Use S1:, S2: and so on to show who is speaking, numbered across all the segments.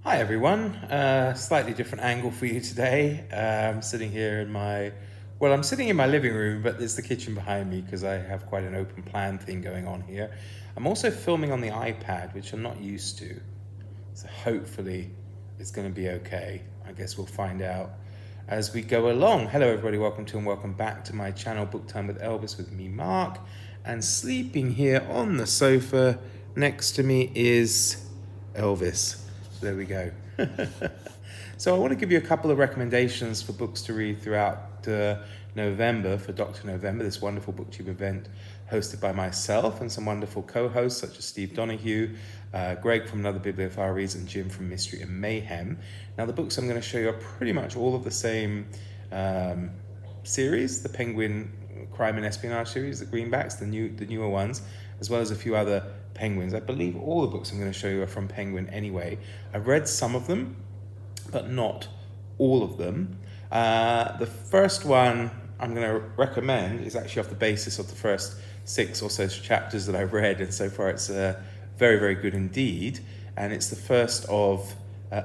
S1: Hi everyone, slightly different angle for you today. I'm sitting here in I'm sitting in my living room, but there's the kitchen behind me because I have quite an open plan thing going on here. I'm also filming on the iPad, which I'm not used to. So hopefully it's going to be okay. I guess we'll find out as we go along. Hello everybody, welcome to and welcome back to my channel, Book Time with Elvis with me, Mark. And sleeping here on the sofa next to me is Elvis. There we go. So I want to give you a couple of recommendations for books to read throughout November for Dr. November, this wonderful booktube event hosted by myself and some wonderful co-hosts such as Steve Donahue, Greg from Another Bibliophile Reads, and Jim from Mystery and Mayhem. Now the books I'm going to show you are pretty much all of the same series, the Penguin Crime and Espionage series, the Greenbacks, the newer ones, as well as a few other Penguins. I believe all the books I'm going to show you are from Penguin anyway. I've read some of them, but not all of them. The first one I'm going to recommend is actually off the basis of the first 6 or so chapters that I've read, and so far it's very, very good indeed. And it's the first of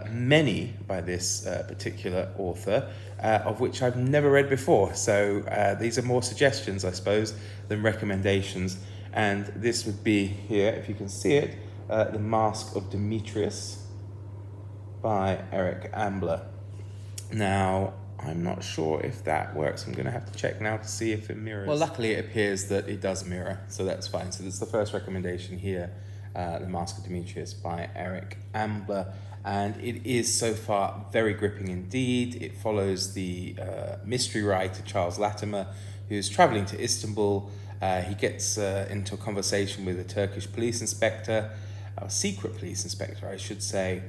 S1: many by this particular author, of which I've never read before. So these are more suggestions, I suppose, than recommendations. And this would be here, if you can see it, The Mask of Demetrius by Eric Ambler. Now, I'm not sure if that works. I'm going to have to check now to see if it mirrors. Well, luckily it appears that it does mirror, so that's fine. So that's the first recommendation here, The Mask of Demetrius by Eric Ambler. And it is so far very gripping indeed. It follows the mystery writer Charles Latimer, who's traveling to Istanbul. He gets into a conversation with a Turkish police inspector, a secret police inspector, I should say,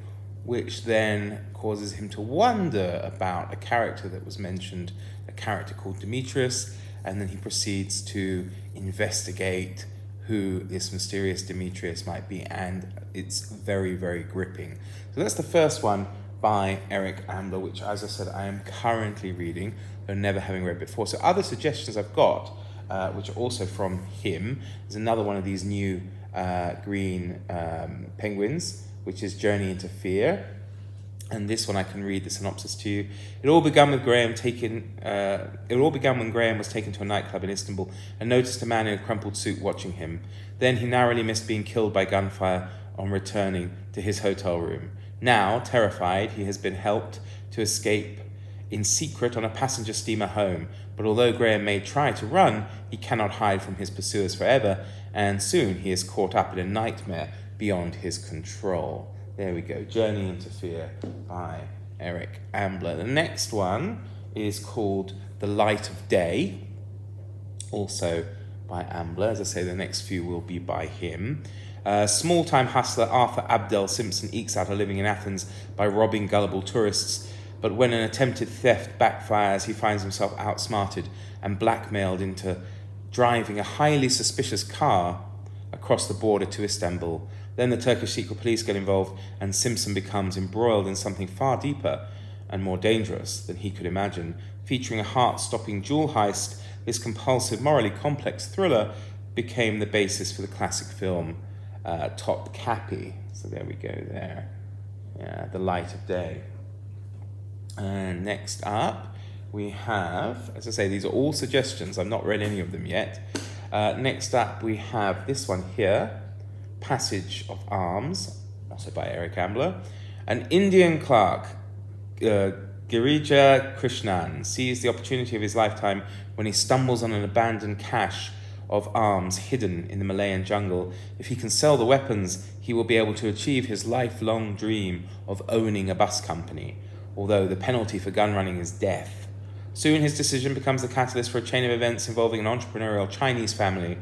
S1: which then causes him to wonder about a character that was mentioned, a character called Demetrius, and then he proceeds to investigate who this mysterious Demetrius might be, and it's very, very gripping. So that's the first one by Eric Ambler, which, as I said, I am currently reading, though never having read before. So other suggestions I've got, which are also from him, is another one of these new green penguins, which is Journey into Fear. And this one I can read the synopsis to you. It all began when Graham was taken to a nightclub in Istanbul and noticed a man in a crumpled suit watching him. Then he narrowly missed being killed by gunfire on returning to his hotel room. Now, terrified, he has been helped to escape in secret on a passenger steamer home. But although Graham may try to run, he cannot hide from his pursuers forever, and soon he is caught up in a nightmare beyond his control. There we go, Journey into Fear by Eric Ambler. The next one is called The Light of Day, also by Ambler. As I say, the next few will be by him. Small-time hustler Arthur Abdel Simpson ekes out a living in Athens by robbing gullible tourists, but when an attempted theft backfires, he finds himself outsmarted and blackmailed into driving a highly suspicious car across the border to Istanbul. Then the Turkish secret police get involved, and Simpson becomes embroiled in something far deeper and more dangerous than he could imagine. Featuring a heart-stopping jewel heist, this compulsive, morally complex thriller became the basis for the classic film Topkapi. So there we go there. Yeah, The Light of Day. And next up, we have, as I say, these are all suggestions. I've not read any of them yet. Next up, we have this one here, Passage of Arms, also by Eric Ambler. An Indian clerk, Girija Krishnan, sees the opportunity of his lifetime when he stumbles on an abandoned cache of arms hidden in the Malayan jungle. If he can sell the weapons, he will be able to achieve his lifelong dream of owning a bus company, although the penalty for gun running is death. Soon his decision becomes the catalyst for a chain of events involving an entrepreneurial Chinese family,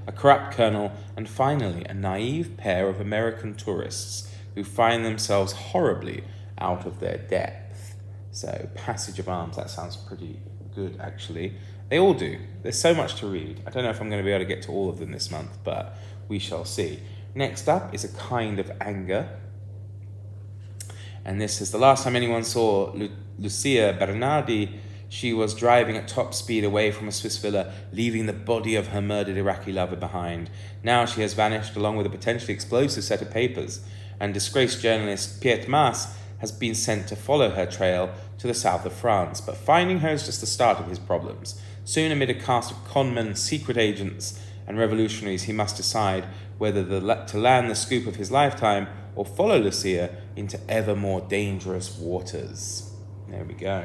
S1: a corrupt colonel, and finally a naive pair of American tourists who find themselves horribly out of their depth. So, Passage of Arms, that sounds pretty good actually. They all do. There's so much to read. I don't know if I'm going to be able to get to all of them this month, but we shall see. Next up is A Kind of Anger. And this is the last time anyone saw Lucia Bernardi. She was driving at top speed away from a Swiss villa, leaving the body of her murdered Iraqi lover behind. Now she has vanished along with a potentially explosive set of papers, and disgraced journalist Piet Maas has been sent to follow her trail to the south of France, but finding her is just the start of his problems. Soon, amid a cast of conmen, secret agents, and revolutionaries, he must decide whether to land the scoop of his lifetime or follow Lucia into ever more dangerous waters. There we go.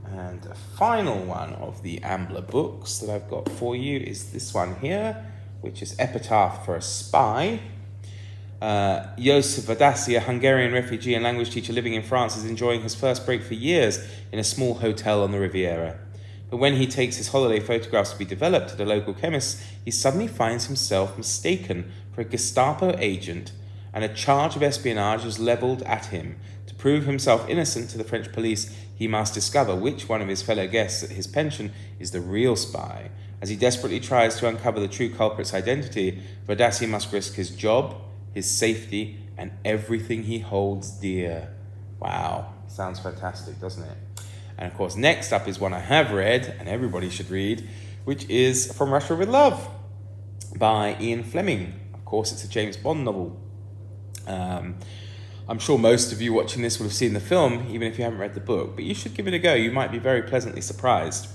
S1: And a final one of the Ambler books that I've got for you is this one here, which is Epitaph for a Spy. Josef Vadasi, a Hungarian refugee and language teacher living in France, is enjoying his first break for years in a small hotel on the Riviera. But when he takes his holiday photographs to be developed at a local chemist, he suddenly finds himself mistaken for a Gestapo agent, and a charge of espionage is levelled at him. To prove himself innocent to the French police, he must discover which one of his fellow guests at his pension is the real spy. As he desperately tries to uncover the true culprit's identity, Vadasi must risk his job, his safety, and everything he holds dear. Wow, sounds fantastic, doesn't it? And of course, next up is one I have read, and everybody should read, which is From Russia with Love by Ian Fleming. Of course, it's a James Bond novel. I'm sure most of you watching this would have seen the film, even if you haven't read the book, but you should give it a go. You might be very pleasantly surprised.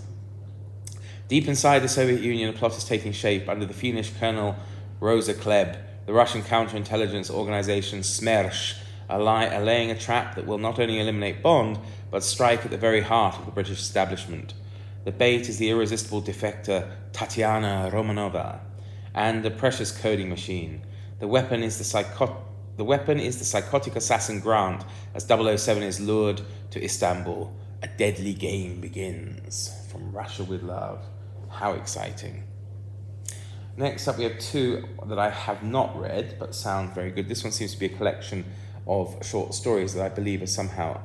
S1: Deep inside the Soviet Union, a plot is taking shape under the fiendish Colonel Rosa Klebb. The Russian counterintelligence organization Smersh are laying a trap that will not only eliminate Bond, but strike at the very heart of the British establishment. The bait is the irresistible defector Tatiana Romanova and a precious coding machine. The weapon is the psychotic assassin Grant, as 007 is lured to Istanbul. A deadly game begins. From Russia with Love. How exciting. Next up, we have two that I have not read, but sound very good. This one seems to be a collection of short stories that I believe are somehow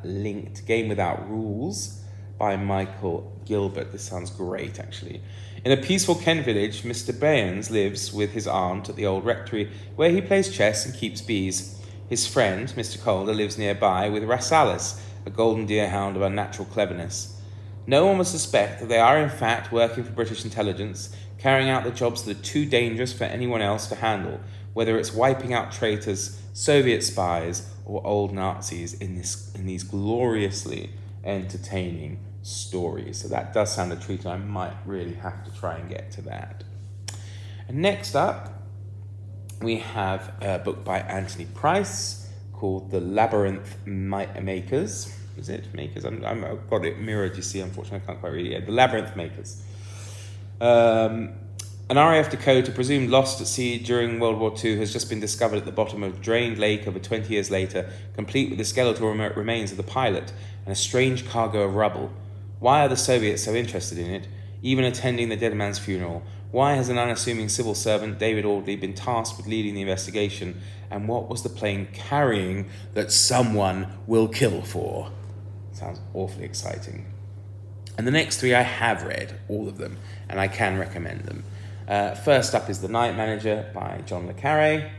S1: linked. Game Without Rules by Michael Gilbert. This sounds great, actually. In a peaceful Kent village, Mr. Baynes lives with his aunt at the old rectory, where he plays chess and keeps bees. His friend, Mr. Calder, lives nearby with Rassalis, a golden deerhound of unnatural cleverness. No one would suspect that they are in fact working for British intelligence, carrying out the jobs that are too dangerous for anyone else to handle, whether it's wiping out traitors, Soviet spies, or old Nazis in these gloriously entertaining stories. So that does sound a treat, and I might really have to try and get to that. And next up, we have a book by Anthony Price called The Labyrinth Makers. Is it Makers? I've got it mirrored, you see. Unfortunately, I can't quite read it. The Labyrinth Makers. An RAF Dakota, presumed lost at sea during World War II, has just been discovered at the bottom of a drained lake over 20 years later, complete with the skeletal remains of the pilot and a strange cargo of rubble. Why are the Soviets so interested in it, even attending the dead man's funeral? Why has an unassuming civil servant, David Audley, been tasked with leading the investigation? And what was the plane carrying that someone will kill for? Sounds awfully exciting. And the next three I have read, all of them, and I can recommend them. First up is The Night Manager by John le Carré.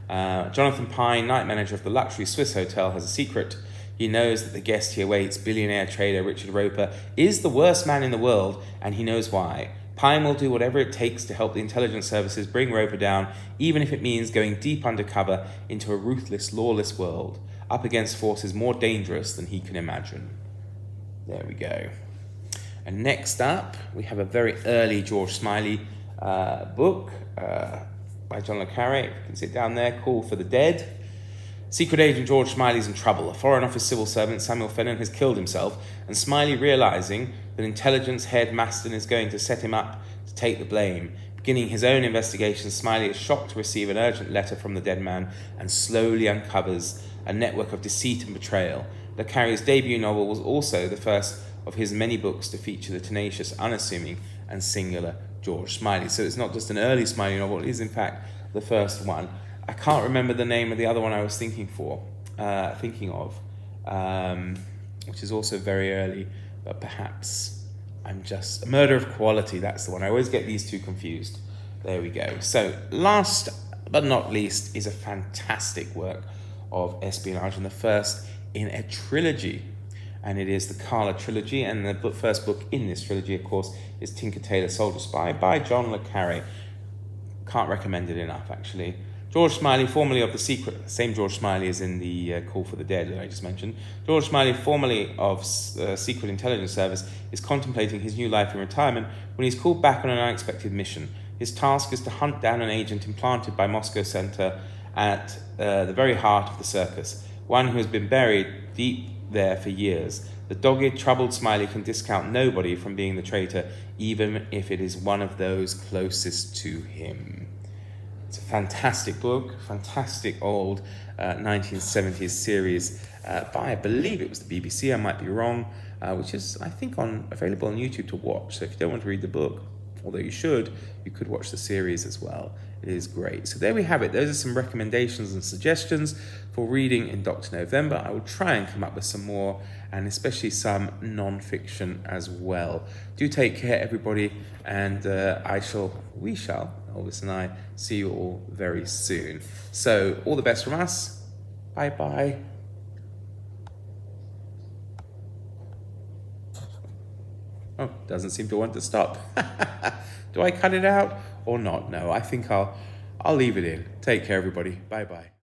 S1: Jonathan Pine, night manager of the luxury Swiss hotel, has a secret. He knows that the guest he awaits, billionaire trader Richard Roper, is the worst man in the world, and he knows why. Pine will do whatever it takes to help the intelligence services bring Roper down, even if it means going deep undercover into a ruthless, lawless world, up against forces more dangerous than he can imagine. There we go. And next up, we have a very early George Smiley book by John le Carré. If you can see it down there, Call for the Dead. Secret agent George Smiley's in trouble. A Foreign Office civil servant, Samuel Fenton, has killed himself, and Smiley, realising that intelligence head Maston is going to set him up to take the blame. Beginning his own investigation, Smiley is shocked to receive an urgent letter from the dead man and slowly uncovers a network of deceit and betrayal. Le Carré's debut novel was also the first of his many books to feature the tenacious, unassuming, and singular George Smiley. So it's not just an early Smiley novel, it is in fact the first one. I can't remember the name of the other one I was thinking of, which is also very early, but perhaps I'm just... Murder of Quality, that's the one. I always get these two confused. There we go. So last but not least is a fantastic work of espionage, and the first in a trilogy. And it is the Carla trilogy, and the first book in this trilogy, of course, is Tinker Tailor Soldier Spy by John le Carré. Can't recommend it enough, actually. George Smiley, formerly of The Secret, same George Smiley as in the Call for the Dead that I just mentioned. George Smiley, formerly of Secret Intelligence Service, is contemplating his new life in retirement when he's called back on an unexpected mission. His task is to hunt down an agent implanted by Moscow Center at the very heart of the circus, one who has been buried deep there for years. The dogged, troubled Smiley can discount nobody from being the traitor, even if it is one of those closest to him. It's a fantastic book, fantastic old 1970s series by, I believe it was the BBC, I might be wrong, which is, I think, available on YouTube to watch. So if you don't want to read the book, although you could watch the series as well. It is great. So there we have it. Those are some recommendations and suggestions for reading in Dr. November. I will try and come up with some more, and especially some non-fiction as well. Do take care, everybody, and we shall, Elvis and I, see you all very soon. So all the best from us. Bye-bye. Oh, doesn't seem to want to stop. Do I cut it out or not? No, I think I'll leave it in. Take care, everybody. Bye-bye.